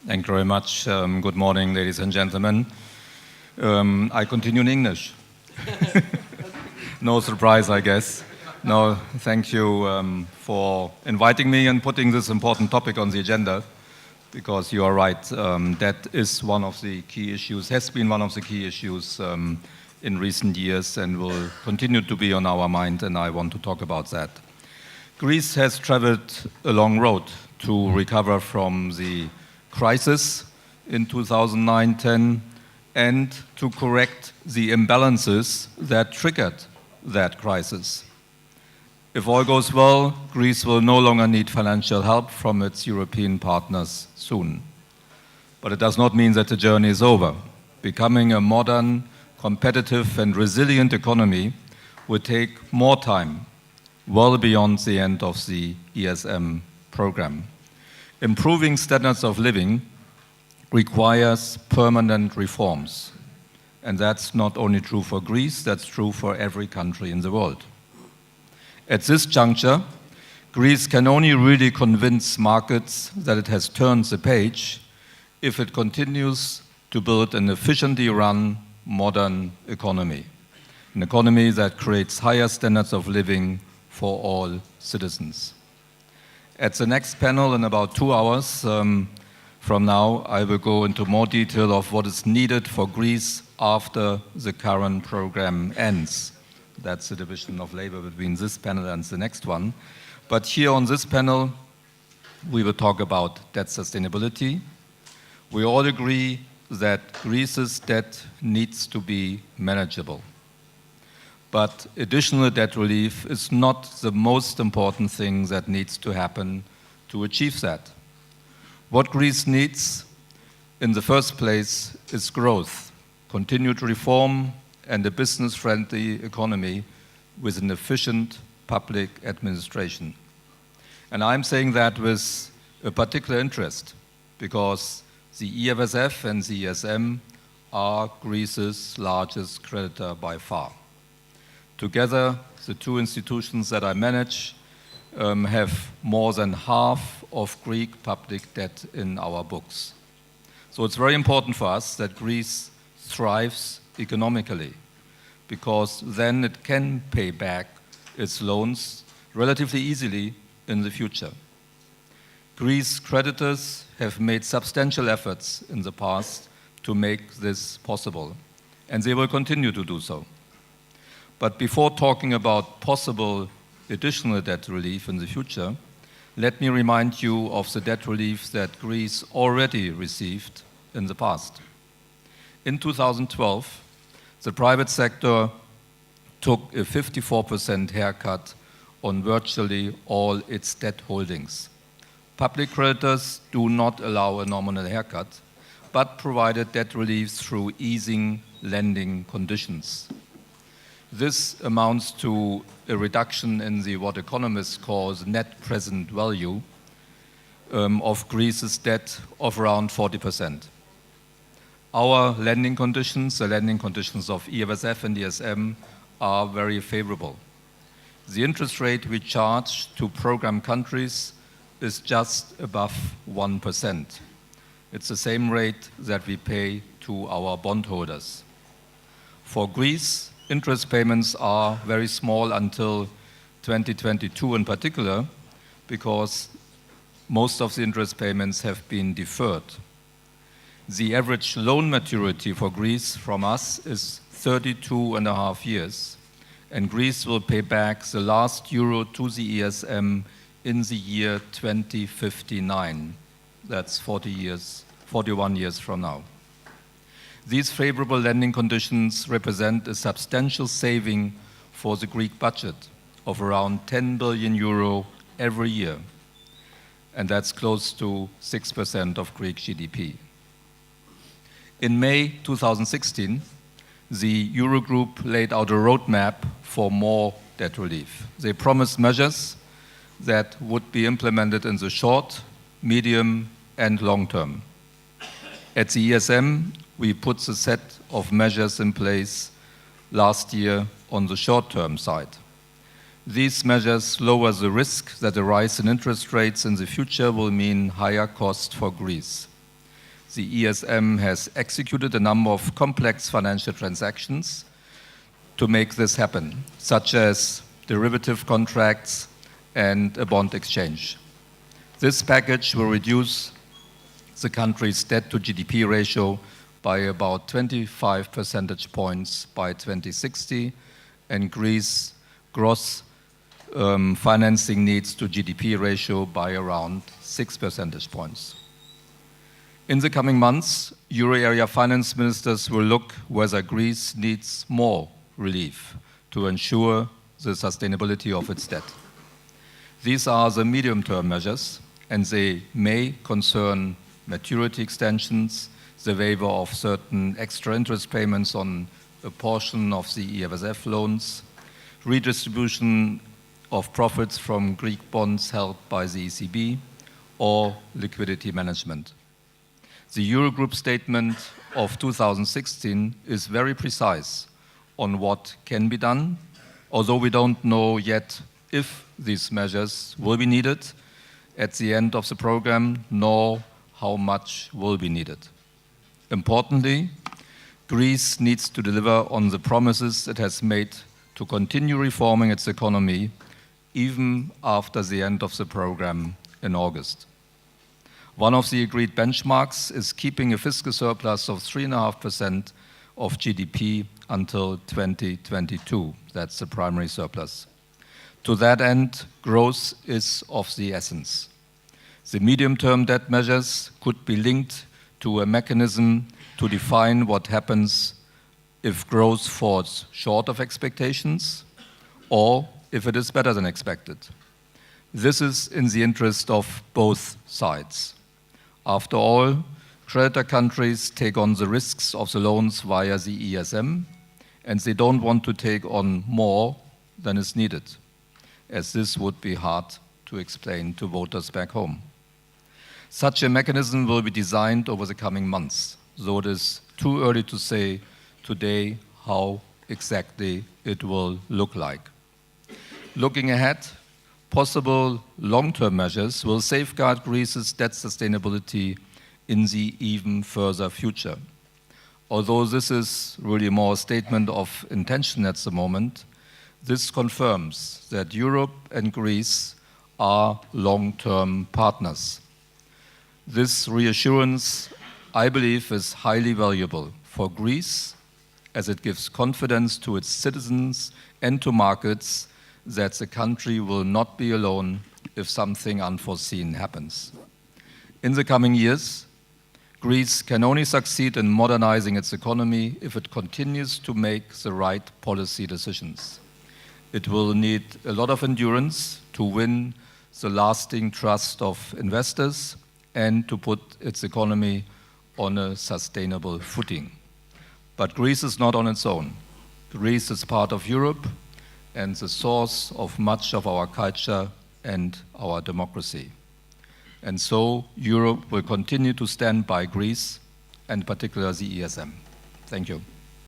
Thank you very much. Good morning, ladies and gentlemen. I continue in English. No surprise, I guess. No, thank you for inviting me and putting this important topic on the agenda, because you are right. That is one of the key issues, has been one of the key issues in recent years and will continue to be on our mind, and I want to talk about that. Greece has traveled a long road to recover from the crisis in 2009-10 and to correct the imbalances that triggered that crisis. If all goes well, Greece will no longer need financial help from its European partners soon. But it does not mean that the journey is over. Becoming a modern, competitive and resilient economy will take more time, well beyond the end of the ESM program. Improving standards of living requires permanent reforms. And that's not only true for Greece, that's true for every country in the world. At this juncture, Greece can only really convince markets that it has turned the page if it continues to build an efficiently run modern economy. An economy that creates higher standards of living for all citizens. At the next panel, in about 2 hours from now, I will go into more detail of what is needed for Greece after the current program ends. That's the division of labor between this panel and the next one. But here on this panel, we will talk about debt sustainability. We all agree that Greece's debt needs to be manageable. But additional debt relief is not the most important thing that needs to happen to achieve that. What Greece needs, in the first place, is growth, continued reform, and a business-friendly economy with an efficient public administration. And I'm saying that with a particular interest, because the EFSF and the ESM are Greece's largest creditor by far. Together, the two institutions that I manage have more than half of Greek public debt in our books. So it's very important for us that Greece thrives economically, because then it can pay back its loans relatively easily in the future. Greece creditors have made substantial efforts in the past to make this possible, and they will continue to do so. But before talking about possible additional debt relief in the future, let me remind you of the debt relief that Greece already received in the past. In 2012, the private sector took a 54% haircut on virtually all its debt holdings. Public creditors do not allow a nominal haircut, but provided debt relief through easing lending conditions. This amounts to a reduction in the what economists call net present value of Greece's debt of around 40%. Our lending conditions, the lending conditions of EFSF and ESM, are very favorable. The interest rate we charge to program countries is just above 1%. It's the same rate that we pay to our bondholders. For Greece, interest payments are very small until 2022 in particular, because most of the interest payments have been deferred. The average loan maturity for Greece from us is 32.5 years, and Greece will pay back the last euro to the ESM in the year 2059. That's 41 years from now. These favorable lending conditions represent a substantial saving for the Greek budget of around 10 billion euro every year, and that's close to 6% of Greek GDP. In May 2016, the Eurogroup laid out a roadmap for more debt relief. They promised measures that would be implemented in the short, medium, and long term. At the ESM, we put the set of measures in place last year on the short-term side. These measures lower the risk that a rise in interest rates in the future will mean higher cost for Greece. the ESM has executed a number of complex financial transactions to make this happen, such as derivative contracts and a bond exchange. This package will reduce the country's debt to GDP ratio by about 25 percentage points by 2060 and Greece's gross financing needs to GDP ratio by around 6 percentage points. In the coming months, Euro area finance ministers will look whether Greece needs more relief to ensure the sustainability of its debt. These are the medium-term measures, and they may concern maturity extensions, the waiver of certain extra interest payments on a portion of the EFSF loans, redistribution of profits from Greek bonds held by the ECB, or liquidity management. The Eurogroup statement of 2016 is very precise on what can be done, although we don't know yet if these measures will be needed at the end of the program, nor how much will be needed. Importantly, Greece needs to deliver on the promises it has made to continue reforming its economy even after the end of the program in August. One of the agreed benchmarks is keeping a fiscal surplus of 3.5% of GDP until 2022. That's the primary surplus. To that end, growth is of the essence. The medium-term debt measures could be linked to a mechanism to define what happens if growth falls short of expectations or if it is better than expected. This is in the interest of both sides. After all, creditor countries take on the risks of the loans via the ESM, and they don't want to take on more than is needed, as this would be hard to explain to voters back home. Such a mechanism will be designed over the coming months, though it is too early to say today how exactly it will look like. Looking ahead, possible long-term measures will safeguard Greece's debt sustainability in the even further future. Although this is really more a statement of intention at the moment, this confirms that Europe and Greece are long-term partners. This reassurance, I believe, is highly valuable for Greece as it gives confidence to its citizens and to markets that the country will not be alone if something unforeseen happens. In the coming years, Greece can only succeed in modernizing its economy if it continues to make the right policy decisions. It will need a lot of endurance to win the lasting trust of investors and to put its economy on a sustainable footing. But Greece is not on its own. Greece is part of Europe and the source of much of our culture and our democracy. And so Europe will continue to stand by Greece, and particularly the ESM. Thank you.